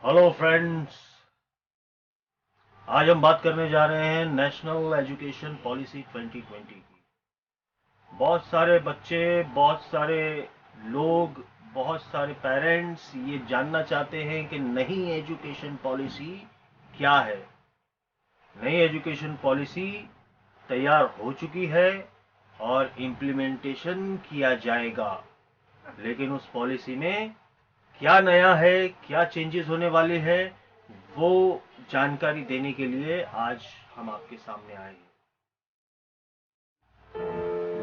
Hello friends. आज हम बात करने जा रहे हैं नेशनल एजुकेशन पॉलिसी 2020 की। बहुत सारे बच्चे, बहुत सारे लोग, बहुत सारे पेरेंट्स ये जानना चाहते हैं कि नई एजुकेशन पॉलिसी क्या है। नई एजुकेशन पॉलिसी तैयार हो चुकी है और इम्प्लीमेंटेशन किया जाएगा, लेकिन उस पॉलिसी में क्या नया है, क्या चेंजेस होने वाले हैं, वो जानकारी देने के लिए आज हम आपके सामने आए हैं।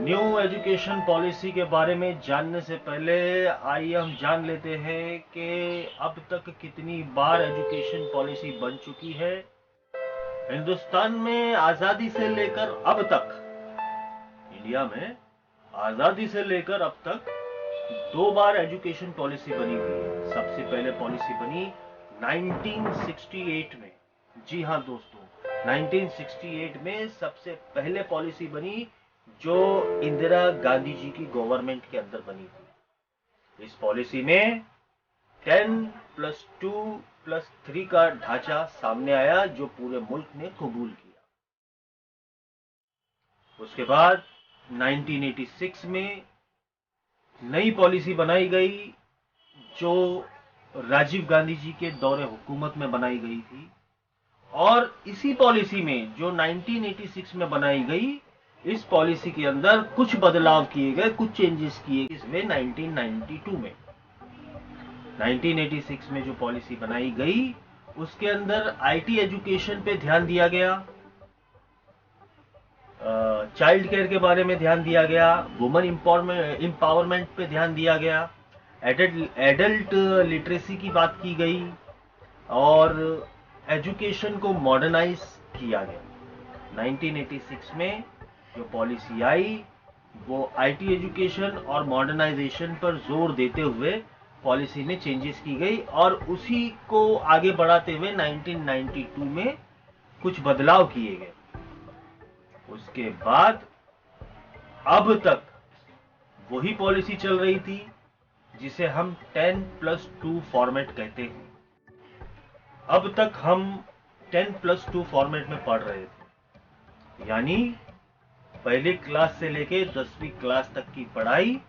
न्यू एजुकेशन पॉलिसी के बारे में जानने से पहले आइए हम जान लेते हैं कि अब तक कितनी बार एजुकेशन पॉलिसी बन चुकी है। हिंदुस्तान में आजादी से लेकर अब तक, इंडिया में आजादी से लेकर अब तक दो बार एजुकेशन पॉलिसी बनी हुई है। सबसे पहले पॉलिसी बनी 1968 में। जी हाँ दोस्तों, 1968 में सबसे पहले पॉलिसी बनी, जो इंदिरा गांधी जी की गवर्नमेंट के अंदर बनी थी। इस पॉलिसी में 10+2+3 का ढांचा सामने आया, जो पूरे मुल्क ने कबूल किया। उसके बाद 1986 में नई पॉलिसी बनाई गई, जो राजीव गांधी जी के दौरे हुकूमत में बनाई गई थी। और इसी पॉलिसी में जो 1986 में बनाई गई, इस पॉलिसी के अंदर कुछ बदलाव किए गए, कुछ चेंजेस किए गए इसमें 1992 में। 1986 में जो पॉलिसी बनाई गई, उसके अंदर आईटी एजुकेशन पे ध्यान दिया गया, चाइल्ड केयर के बारे में ध्यान दिया गया, वुमेन एम्पावरमेंट पे ध्यान दिया गया, एडल्ट लिटरेसी की बात की गई, और एजुकेशन को मॉडर्नाइज किया गया। 1986 में जो पॉलिसी आई, वो आईटी एजुकेशन और मॉडर्नाइजेशन पर जोर देते हुए पॉलिसी में चेंजेस की गई, और उसी को आगे बढ़ाते हुए 1992 में कुछ बदलाव किए गए। उसके बाद अब तक वही पॉलिसी चल रही थी, जिसे हम 10+2 फॉर्मेट कहते हैं। अब तक हम 10+2 फॉर्मेट में पढ़ रहे थे, यानी पहली क्लास से लेके 10वीं क्लास तक की पढ़ाई।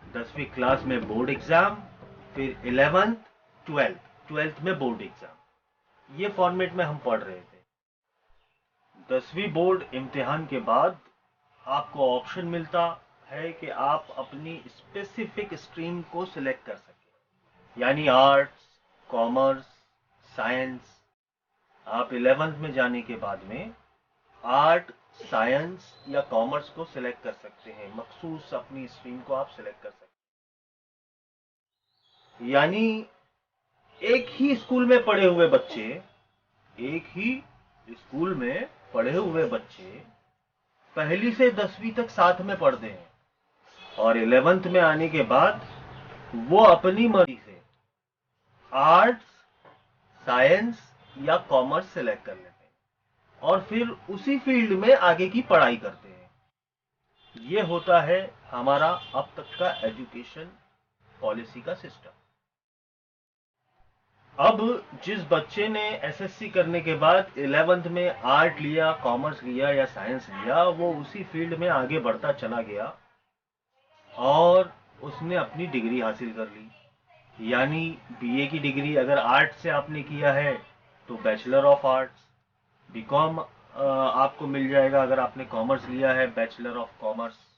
10वीं क्लास में बोर्ड एग्जाम, फिर 11th, 12th में बोर्ड एग्जाम। ये फॉर्मेट में हम पढ़ रहे थे। 10वीं बोर्ड इम्तिहान के बाद आपको ऑप्शन मिलता है कि आप अपनी स्पेसिफिक स्ट्रीम को सिलेक्ट कर सकें, यानी आर्ट्स, कॉमर्स, साइंस। आप 11th में जाने के बाद में आर्ट, साइंस या कॉमर्स को सिलेक्ट कर सकते हैं, मखसूस अपनी स्ट्रीम को आप सिलेक्ट कर सकते हैं। यानी एक ही स्कूल में पढ़े हुए बच्चे, एक ही स्कूल में पढ़े हुए बच्चे पहली से 10वीं तक साथ में पढ़ते हैं, और 11th में आने के बाद वो अपनी मर्जी से आर्ट्स, साइंस या कॉमर्स सिलेक्ट कर लेते हैं, और फिर उसी फील्ड में आगे की पढ़ाई करते हैं। ये होता है हमारा अब तक का एजुकेशन पॉलिसी का सिस्टम। अब जिस बच्चे ने एसएससी करने के बाद 11th में आर्ट लिया, कॉमर्स लिया या साइंस लिया, वो उसी फील्ड में आगे बढ़ता चला गया और उसने अपनी डिग्री हासिल कर ली। यानी बीए की डिग्री अगर आर्ट से आपने किया है तो बैचलर ऑफ आर्ट्स, बीकॉम आपको मिल जाएगा। अगर आपने कॉमर्स लिया है, बैचलर ऑफ कॉमर्स।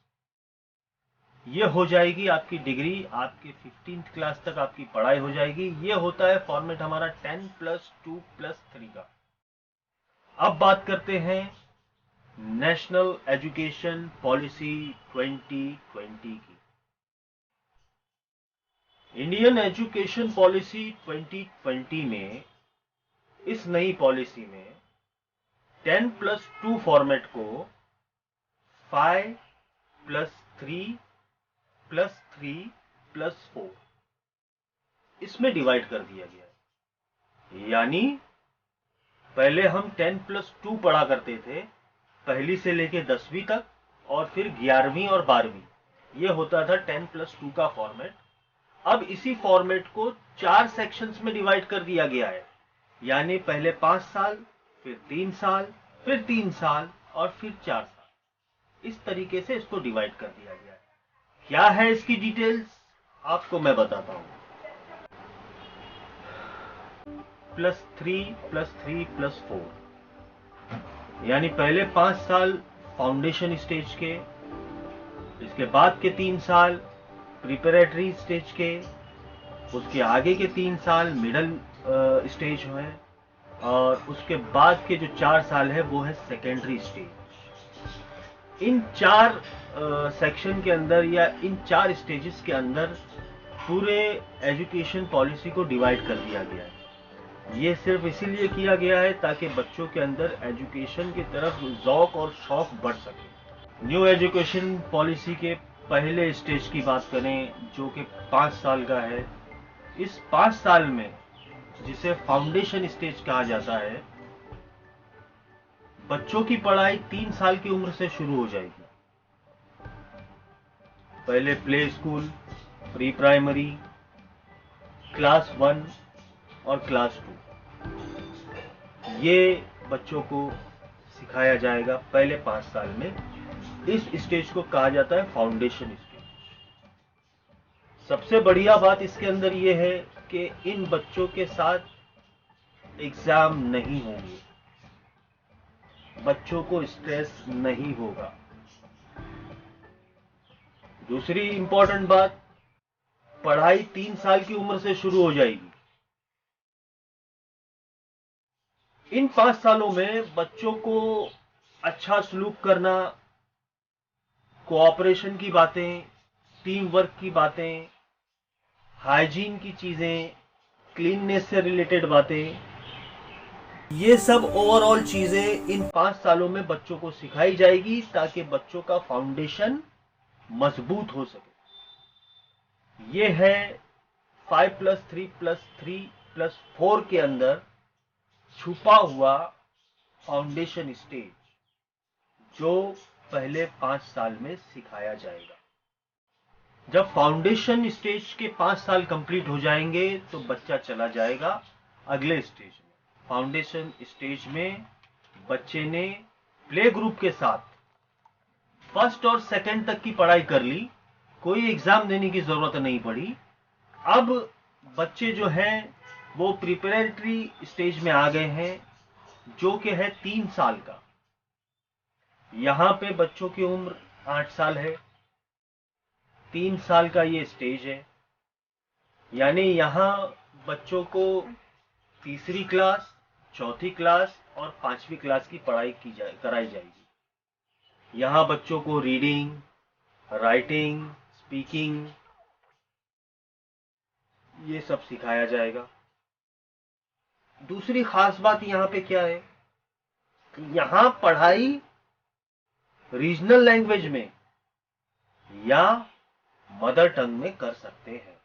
ये हो जाएगी आपकी डिग्री, आपकी 15th क्लास तक आपकी पढ़ाई हो जाएगी। ये होता है फॉर्मेट हमारा 10+2+3 का। अब बात करते हैं नेशनल एजुकेशन पॉलिसी 2020 की। इंडियन एजुकेशन पॉलिसी 2020 में, इस नई पॉलिसी में 10+2 फॉर्मेट को 5+3+3+4 इसमें डिवाइड कर दिया गया है। यानी पहले हम 10+2 पढ़ा करते थे, पहली से लेके 10वीं तक, और फिर 11वीं और 12वीं। ये होता था 10+2 का फॉर्मेट। अब इसी फॉर्मेट को 4 सेक्शंस में डिवाइड कर दिया गया है, यानी पहले 5 साल, फिर 3 साल, फिर 3 साल और फिर 4 साल। इस तरीके से इसको डिवाइड कर दिया गया है। क्या है इसकी डिटेल्स आपको मैं बताता हूं। +3+3+4, यानी पहले 5 साल फाउंडेशन स्टेज के, इसके बाद के 3 साल प्रिपरेटरी स्टेज के, उसके आगे के 3 साल मिडल स्टेज है, और उसके बाद के जो 4 साल है वो है सेकेंडरी स्टेज। इन 4 सेक्शन के अंदर या इन 4 स्टेजेस के अंदर पूरे एजुकेशन पॉलिसी को डिवाइड कर दिया गया है। ये सिर्फ इसीलिए किया गया है ताकि बच्चों के अंदर एजुकेशन की तरफ ज़ौक और शौक बढ़ सके। न्यू एजुकेशन पॉलिसी के पहले स्टेज की बात करें जो कि 5 साल का है, इस 5 साल में जिसे फाउंडेशन स्टेज कहा जाता है, बच्चों की पढ़ाई 3 साल की उम्र से शुरू हो जाएगी। पहले play school, pre primary, class 1 और क्लास 2, ये बच्चों को सिखाया जाएगा पहले 5 साल में। इस स्टेज को कहा जाता है फाउंडेशन स्टेज। सबसे बढ़िया बात इसके अंदर ये है कि इन बच्चों के साथ एग्जाम नहीं होंगे, बच्चों को स्ट्रेस नहीं होगा। दूसरी इंपॉर्टेंट बात, पढ़ाई 3 साल की उम्र से शुरू हो जाएगी। इन 5 सालों में बच्चों को अच्छा सलूक करना, कोऑपरेशन की बातें, टीम वर्क की बातें, हाइजीन की चीजें, क्लीननेस से रिलेटेड बातें, ये सब ओवरऑल चीजें इन 5 सालों में बच्चों को सिखाई जाएगी ताकि बच्चों का फाउंडेशन मजबूत हो सके। ये है 5+3+3+4 के अंदर छुपा हुआ फाउंडेशन स्टेज, जो पहले 5 साल में सिखाया जाएगा। जब फाउंडेशन स्टेज के 5 साल कंप्लीट हो जाएंगे तो बच्चा चला जाएगा अगले स्टेज में। फाउंडेशन स्टेज में बच्चे ने प्ले ग्रुप के साथ फर्स्ट और सेकंड तक की पढ़ाई कर ली, कोई एग्जाम देने की जरूरत नहीं पड़ी। अब बच्चे जो हैं वो प्रिपरेटरी स्टेज में आ गए हैं, जो कि है 3 साल का। यहां पे बच्चों की उम्र 8 साल है, 3 साल का ये स्टेज है, यानी यहां बच्चों को तीसरी क्लास, चौथी क्लास और 5वीं क्लास की पढ़ाई कराई जाएगी। यहां बच्चों को रीडिंग, राइटिंग, स्पीकिंग, ये सब सिखाया जाएगा। दूसरी खास बात यहां पे क्या है कि यहां पढ़ाई रीजनल लैंग्वेज में या मदर टंग में कर सकते हैं।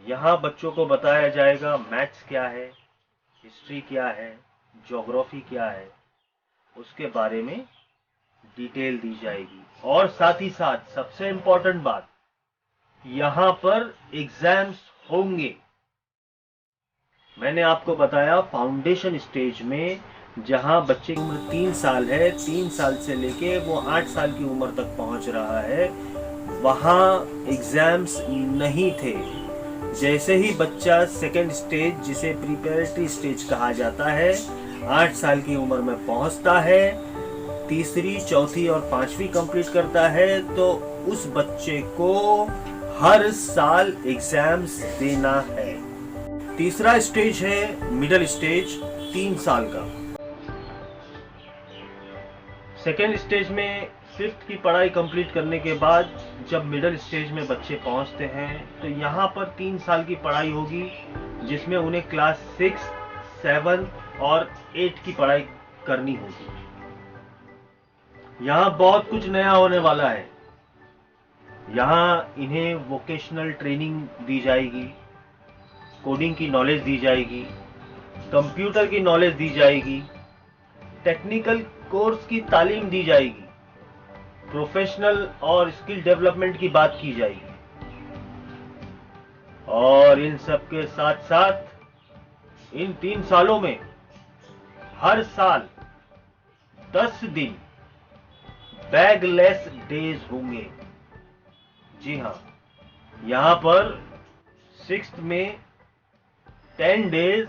यहां बच्चों को बताया जाएगा मैथ्स क्या है, हिस्ट्री क्या है, ज्योग्राफी क्या है, उसके बारे में डिटेल दी जाएगी। और साथ ही साथ सबसे इंपॉर्टेंट बात, यहां पर एग्जाम्स होंगे। मैंने आपको बताया फाउंडेशन स्टेज में जहां बच्चे की उम्र 3 साल है, 3 साल से लेके वो 8 साल की उम्र तक पहुंच रहा है, वहां एग्जाम्स नहीं थे। जैसे ही बच्चा सेकेंड स्टेज, जिसे प्रिपरेटरी स्टेज कहा जाता है, 8 साल की उम्र में पहुंचता है, तीसरी, चौथी और 5वीं कंप्लीट करता है, तो उस बच्चे को हर साल एग्जाम्स देना है। तीसरा स्टेज है मिडिल स्टेज, 3 साल का। सेकेंड स्टेज में 5th की पढ़ाई कंप्लीट करने के बाद जब मिडिल स्टेज में बच्चे पहुंचते हैं तो यहाँ पर 3 साल की पढ़ाई होगी, जिसमें उन्हें क्लास 6, 7 और 8 की पढ़ाई करनी होगी। यहाँ बहुत कुछ नया होने वाला है। यहाँ इन्हें वोकेशनल ट्रेनिंग दी जाएगी, कोडिंग की नॉलेज दी जाएगी, कंप्यूटर की नॉलेज दी जाएगी, टेक्निकल कोर्स की तालीम दी जाएगी, प्रोफेशनल और स्किल डेवलपमेंट की बात की जाएगी। और इन सब के साथ साथ इन 3 सालों में हर साल 10 दिन बैगलेस डेज होंगे। जी हाँ, यहाँ पर 6th में 10 डेज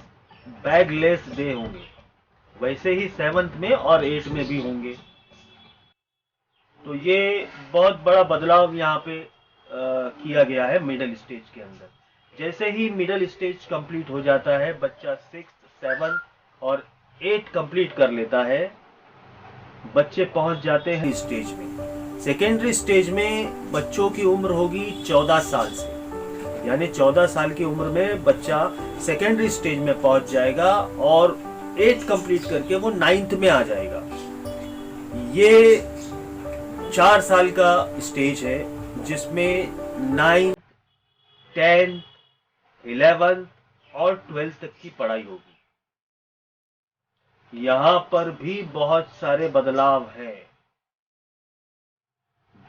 बैगलेस डे होंगे, वैसे ही 7th में और 8 में भी होंगे। तो ये बहुत बड़ा बदलाव यहाँ पे किया गया है मिडिल स्टेज के अंदर। जैसे ही मिडिल स्टेज कंप्लीट हो जाता है, बच्चा 6th 7th और 8 कंप्लीट कर लेता है, बच्चे पहुंच जाते हैं स्टेज में। सेकेंडरी स्टेज में बच्चों की उम्र होगी 14 साल से, यानी 14 साल की उम्र में बच्चा सेकेंडरी स्टेज में पहुंच जाएगा और 8 कंप्लीट करके वो 9th में आ जाएगा। ये 4 साल का स्टेज है जिसमें 9th 10th 11th और 12th तक की पढ़ाई होगी। यहां पर भी बहुत सारे बदलाव हैं,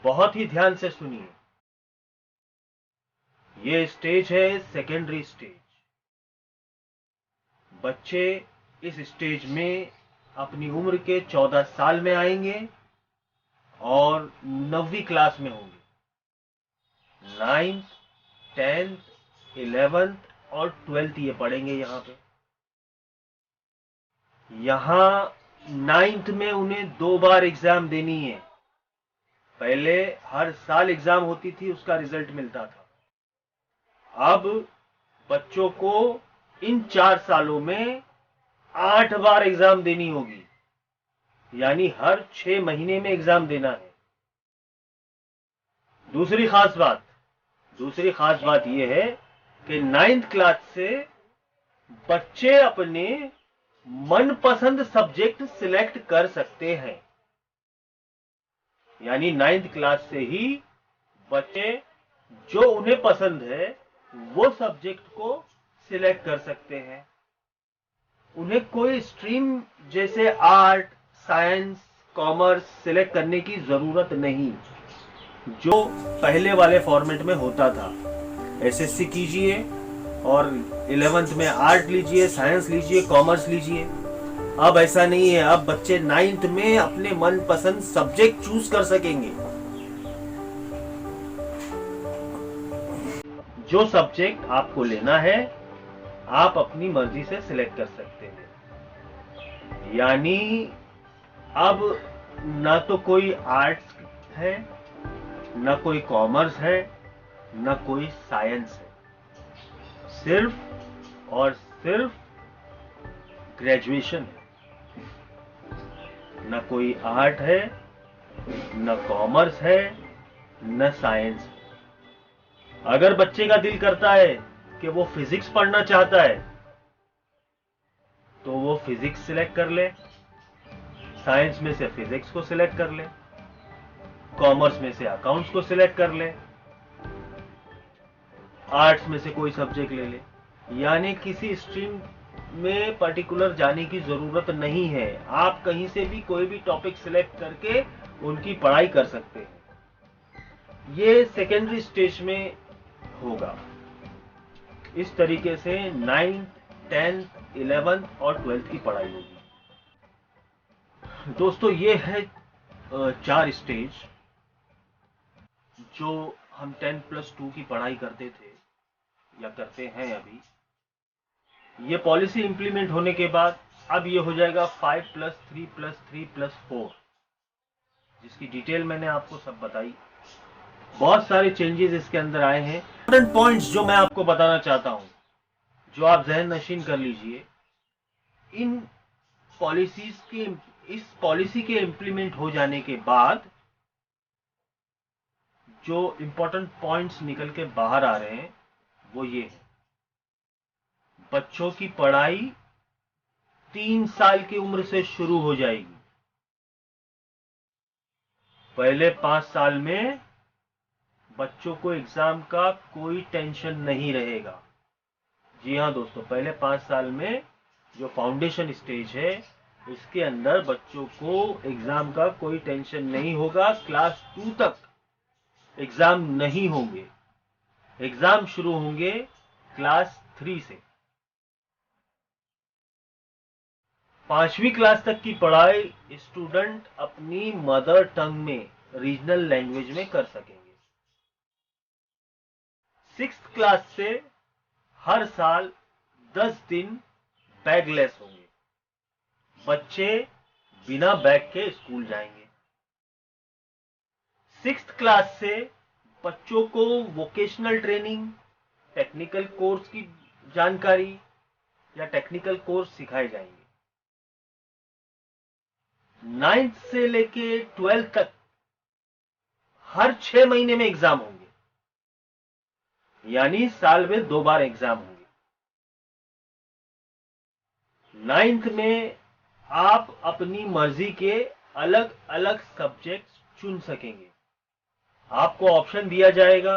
बहुत ही ध्यान से सुनिए। ये स्टेज है सेकेंडरी स्टेज। बच्चे इस स्टेज में अपनी उम्र के 14 साल में आएंगे और 9वीं क्लास में होंगे। 9th 10th 11th और 12th ये पढ़ेंगे यहाँ पे। यहाँ 9th में उन्हें 2 बार एग्जाम देनी है। पहले हर साल एग्जाम होती थी, उसका रिजल्ट मिलता था। अब बच्चों को इन 4 सालों में 8 बार एग्जाम देनी होगी, यानी हर 6 महीने में एग्जाम देना है। दूसरी खास बात यह है कि 9th क्लास से बच्चे अपने मनपसंद सब्जेक्ट सिलेक्ट कर सकते हैं, यानी 9th क्लास से ही बच्चे जो उन्हें पसंद है वो सब्जेक्ट को सिलेक्ट कर सकते हैं। उन्हें कोई स्ट्रीम जैसे आर्ट, साइंस, कॉमर्स सिलेक्ट करने की जरूरत नहीं, जो पहले वाले फॉर्मेट में होता था। एसएससी कीजिए और 11th में आर्ट लीजिए, साइंस लीजिए, कॉमर्स लीजिए। अब ऐसा नहीं है, अब बच्चे 9th में अपने मनपसंद सब्जेक्ट चूज कर सकेंगे। जो सब्जेक्ट आपको लेना है आप अपनी मर्जी से सिलेक्ट कर सकते हैं। यानी अब ना तो कोई आर्ट्स है, ना कोई कॉमर्स है, ना कोई साइंस है, सिर्फ और सिर्फ ग्रेजुएशन है। ना कोई आर्ट है, ना कॉमर्स है, ना साइंस है। अगर बच्चे का दिल करता है कि वो फिजिक्स पढ़ना चाहता है तो वो फिजिक्स सिलेक्ट कर ले, साइंस में से फिजिक्स को सिलेक्ट कर ले, कॉमर्स में से अकाउंट्स को सिलेक्ट कर ले, आर्ट्स में से कोई सब्जेक्ट ले ले। यानी किसी स्ट्रीम में पर्टिकुलर जाने की जरूरत नहीं है। आप कहीं से भी कोई भी टॉपिक सिलेक्ट करके उनकी पढ़ाई कर सकते हैं। ये सेकेंडरी स्टेज में होगा। इस तरीके से 9th 10th 11th और 12th की पढ़ाई होगी। दोस्तों, ये है 4 स्टेज जो हम 10+2 की पढ़ाई करते थे या करते हैं अभी। ये पॉलिसी इंप्लीमेंट होने के बाद अब ये हो जाएगा 5+3+3+4, जिसकी डिटेल मैंने आपको सब बताई। बहुत सारे चेंजेस इसके अंदर आए हैं। इंपॉर्टेंट पॉइंट्स जो मैं आपको बताना चाहता हूं, जो आप जहन नशीन कर लीजिए। इन पॉलिसीज के इस पॉलिसी के इंप्लीमेंट हो जाने के बाद जो इंपॉर्टेंट पॉइंट्स निकल के बाहर आ रहे हैं वो ये है। बच्चों की पढ़ाई 3 साल की उम्र से शुरू हो जाएगी। पहले 5 साल में बच्चों को एग्जाम का कोई टेंशन नहीं रहेगा। जी हाँ दोस्तों, पहले 5 साल में जो फाउंडेशन स्टेज है इसके अंदर बच्चों को एग्जाम का कोई टेंशन नहीं होगा। क्लास 2 तक एग्जाम नहीं होंगे। एग्जाम शुरू होंगे क्लास 3 से 5वीं क्लास तक की पढ़ाई स्टूडेंट अपनी मदर टंग में, रीजनल लैंग्वेज में कर सकेंगे। 6th क्लास से हर साल 10 दिन बैगलेस होंगे, बच्चे बिना बैग के स्कूल जाएंगे। 6th क्लास से बच्चों को वोकेशनल ट्रेनिंग, टेक्निकल कोर्स की जानकारी या टेक्निकल कोर्स सिखाए जाएंगे। 9th से लेके 12th तक हर 6 महीने में एग्जाम होंगे, यानी साल में 2 बार एग्जाम होंगे। 9th में आप अपनी मर्जी के अलग अलग सब्जेक्ट चुन सकेंगे। आपको ऑप्शन दिया जाएगा,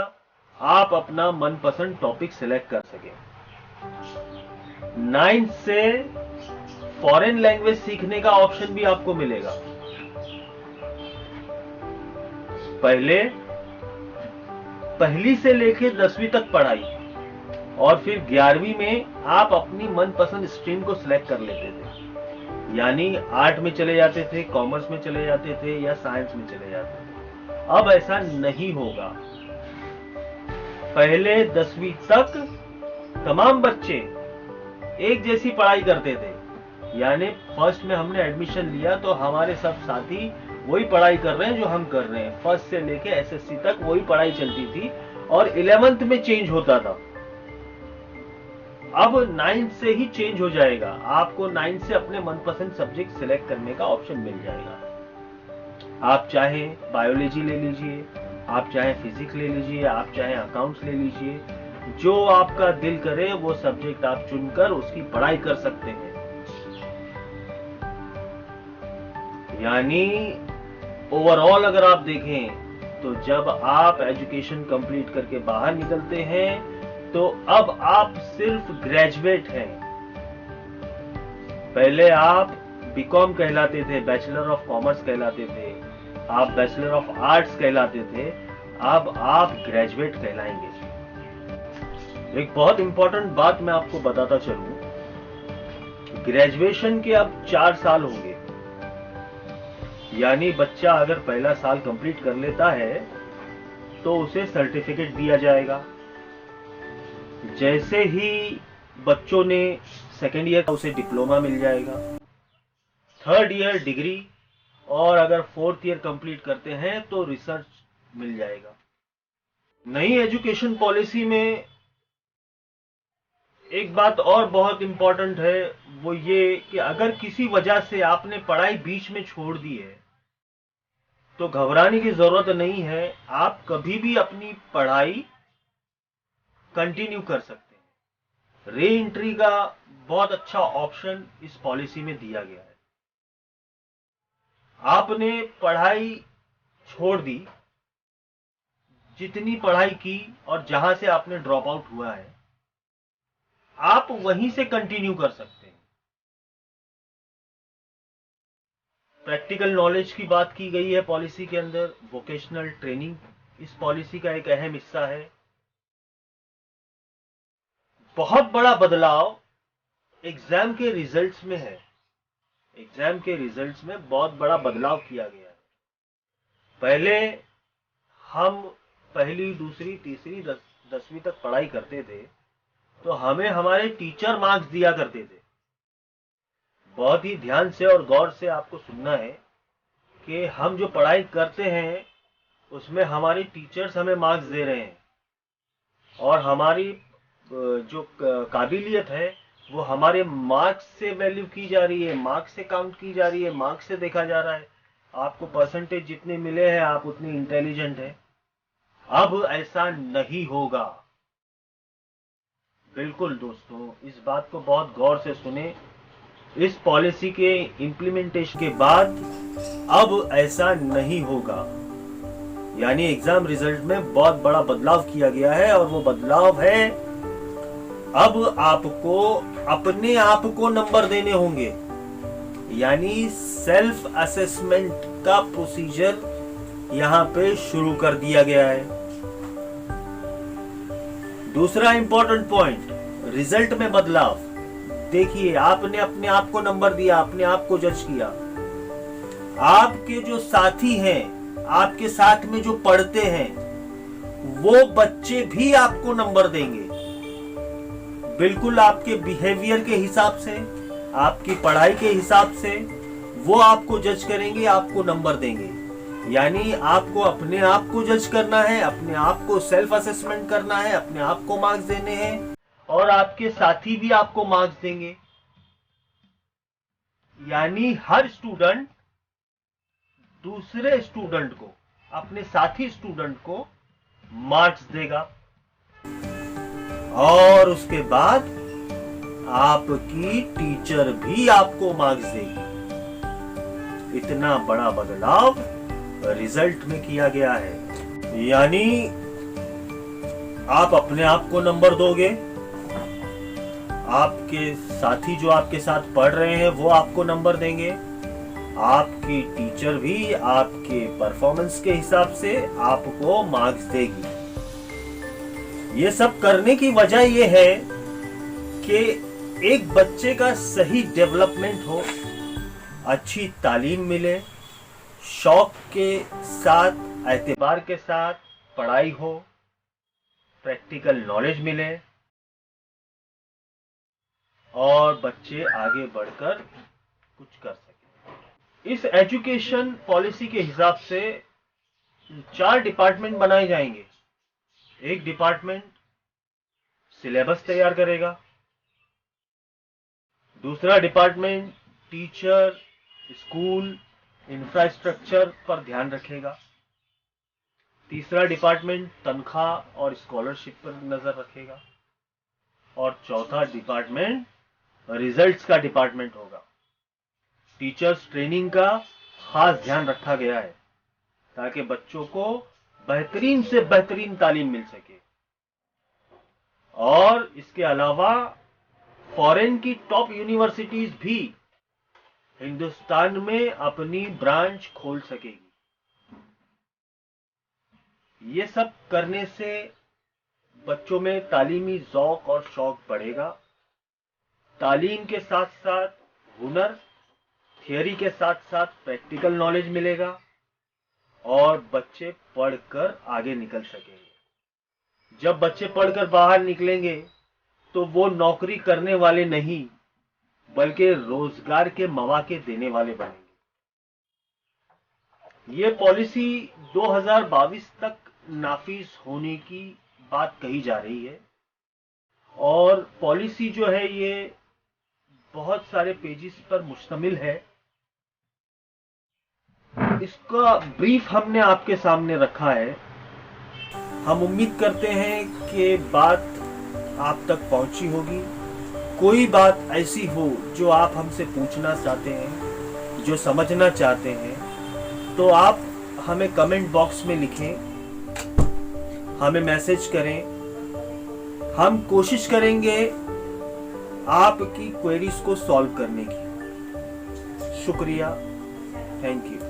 आप अपना मनपसंद टॉपिक सिलेक्ट कर सकें। 9th से फॉरेन लैंग्वेज सीखने का ऑप्शन भी आपको मिलेगा। पहली से लेकर 10वीं तक पढ़ाई, और फिर 11वीं में आप अपनी मनपसंद स्ट्रीम को सिलेक्ट कर लेते थे, यानी आर्ट में चले जाते थे, कॉमर्स में चले जाते थे या साइंस में चले जाते थे। अब ऐसा नहीं होगा। पहले 10वीं तक तमाम बच्चे एक जैसी पढ़ाई करते थे, यानी फर्स्ट में हमने एडमिशन लिया तो हमारे सब साथी वही पढ़ाई कर रहे हैं जो हम कर रहे हैं। फर्स्ट से लेके एसएससी तक वही पढ़ाई चलती थी और 11th में चेंज होता था। अब 9th से ही चेंज हो जाएगा। आपको 9th से अपने मनपसंद सब्जेक्ट सिलेक्ट करने का ऑप्शन मिल जाएगा। आप चाहे बायोलॉजी ले लीजिए, आप चाहे फिजिक्स ले लीजिए, आप चाहे अकाउंट्स ले लीजिए, जो आपका दिल करे वो सब्जेक्ट आप चुनकर उसकी पढ़ाई कर सकते हैं। यानी ओवरऑल अगर आप देखें तो जब आप एजुकेशन कंप्लीट करके बाहर निकलते हैं तो अब आप सिर्फ ग्रेजुएट हैं। पहले आप बीकॉम कहलाते थे, बैचलर ऑफ कॉमर्स कहलाते थे, आप बैचलर ऑफ आर्ट्स कहलाते थे, अब आप ग्रेजुएट कहलाएंगे। एक बहुत इंपॉर्टेंट बात मैं आपको बताता चलूं, ग्रेजुएशन के अब 4 साल होंगे, यानी बच्चा अगर पहला साल कंप्लीट कर लेता है तो उसे सर्टिफिकेट दिया जाएगा। जैसे ही बच्चों ने सेकेंड ईयर का उसे डिप्लोमा मिल जाएगा, 3rd ईयर डिग्री, और अगर 4th ईयर कंप्लीट करते हैं तो रिसर्च मिल जाएगा। नई एजुकेशन पॉलिसी में एक बात और बहुत इंपॉर्टेंट है, वो ये कि अगर किसी वजह से आपने पढ़ाई बीच में छोड़ दी है तो घबराने की जरूरत नहीं है। आप कभी भी अपनी पढ़ाई कंटिन्यू कर सकते हैं। री एंट्री का बहुत अच्छा ऑप्शन इस पॉलिसी में दिया गया है। आपने पढ़ाई छोड़ दी, जितनी पढ़ाई की और जहां से आपने ड्रॉप आउट हुआ है, आप वहीं से कंटिन्यू कर सकते हैं। प्रैक्टिकल नॉलेज की बात की गई है पॉलिसी के अंदर। वोकेशनल ट्रेनिंग इस पॉलिसी का एक अहम हिस्सा है। बहुत बड़ा बदलाव एग्जाम के रिजल्ट्स में है। एग्जाम के रिजल्ट्स में बहुत बड़ा बदलाव किया गया है। पहले हम पहली, दूसरी, तीसरी, 10वीं तक पढ़ाई करते थे तो हमें हमारे टीचर मार्क्स दिया करते थे। बहुत ही ध्यान से और गौर से आपको सुनना है कि हम जो पढ़ाई करते हैं उसमें हमारे टीचर्स हमें मार्क्स दे रहे हैं, और हमारी जो काबिलियत है वो हमारे मार्क्स से वैल्यू की जा रही है, मार्क्स से काउंट की जा रही है, मार्क्स से देखा जा रहा है। आपको परसेंटेज जितने मिले हैं आप उतने इंटेलिजेंट हैं। अब ऐसा नहीं होगा। बिल्कुल दोस्तों, इस बात को बहुत गौर से सुने। इस पॉलिसी के इंप्लीमेंटेशन के बाद अब ऐसा नहीं होगा। यानी एग्जाम रिजल्ट में बहुत बड़ा बदलाव किया गया है, और वो बदलाव है अब आपको अपने आप को नंबर देने होंगे। यानी सेल्फ असेसमेंट का प्रोसीजर यहां पे शुरू कर दिया गया है। दूसरा इंपॉर्टेंट पॉइंट, रिजल्ट में बदलाव। देखिए, आपने अपने आप को नंबर दिया, अपने आप को जज किया, आपके जो साथी हैं, आपके साथ में जो पढ़ते हैं, वो बच्चे भी आपको नंबर देंगे, बिल्कुल आपके बिहेवियर के हिसाब से, आपकी पढ़ाई के हिसाब से वो आपको जज करेंगे, आपको नंबर देंगे। यानी आपको अपने आप को जज करना है, अपने आप को सेल्फ असेसमेंट करना है, अपने आप को मार्क्स देने हैं, और आपके साथी भी आपको मार्क्स देंगे। यानी हर स्टूडेंट दूसरे स्टूडेंट को, अपने साथी स्टूडेंट को मार्क्स देगा, और उसके बाद आपकी टीचर भी आपको मार्क्स देगी। इतना बड़ा बदलाव रिजल्ट में किया गया है। यानी आप अपने आप को नंबर दोगे, आपके साथी जो आपके साथ पढ़ रहे हैं वो आपको नंबर देंगे, आपकी टीचर भी आपके परफॉर्मेंस के हिसाब से आपको मार्क्स देगी। ये सब करने की वजह यह है कि एक बच्चे का सही डेवलपमेंट हो, अच्छी तालीम मिले, शौक के साथ, एतबार के साथ पढ़ाई हो, प्रैक्टिकल नॉलेज मिले, और बच्चे आगे बढ़कर कुछ कर सके। इस एजुकेशन पॉलिसी के हिसाब से 4 डिपार्टमेंट बनाए जाएंगे। एक डिपार्टमेंट सिलेबस तैयार करेगा, दूसरा डिपार्टमेंट टीचर, स्कूल, इंफ्रास्ट्रक्चर पर ध्यान रखेगा, तीसरा डिपार्टमेंट तनख्वाह और स्कॉलरशिप पर नजर रखेगा, और चौथा डिपार्टमेंट रिजल्ट्स का डिपार्टमेंट होगा। टीचर्स ट्रेनिंग का खास ध्यान रखा गया है ताकि बच्चों को बेहतरीन से बेहतरीन तालीम मिल सके। और इसके अलावा फॉरेन की टॉप यूनिवर्सिटीज भी हिंदुस्तान में अपनी ब्रांच खोल सकेगी। ये सब करने से बच्चों में तालीमी ज़ौक और शौक बढ़ेगा। तालीम के साथ साथ हुनर, थियरी के साथ साथ प्रैक्टिकल नॉलेज मिलेगा, और बच्चे पढ़कर आगे निकल सकेंगे। जब बच्चे पढ़कर बाहर निकलेंगे तो वो नौकरी करने वाले नहीं, बल्कि रोजगार के मौके देने वाले बनेंगे। ये पॉलिसी 2022 तक नाफिज होने की बात कही जा रही है, और पॉलिसी जो है ये बहुत सारे पेजेस पर मुश्तमिल है। इसका ब्रीफ हमने आपके सामने रखा है। हम उम्मीद करते हैं कि बात आप तक पहुंची होगी। कोई बात ऐसी हो जो आप हमसे पूछना चाहते हैं, जो समझना चाहते हैं, तो आप हमें कमेंट बॉक्स में लिखें, हमें मैसेज करें। हम कोशिश करेंगे आपकी क्वेरीज को सॉल्व करने की। शुक्रिया, थैंक यू।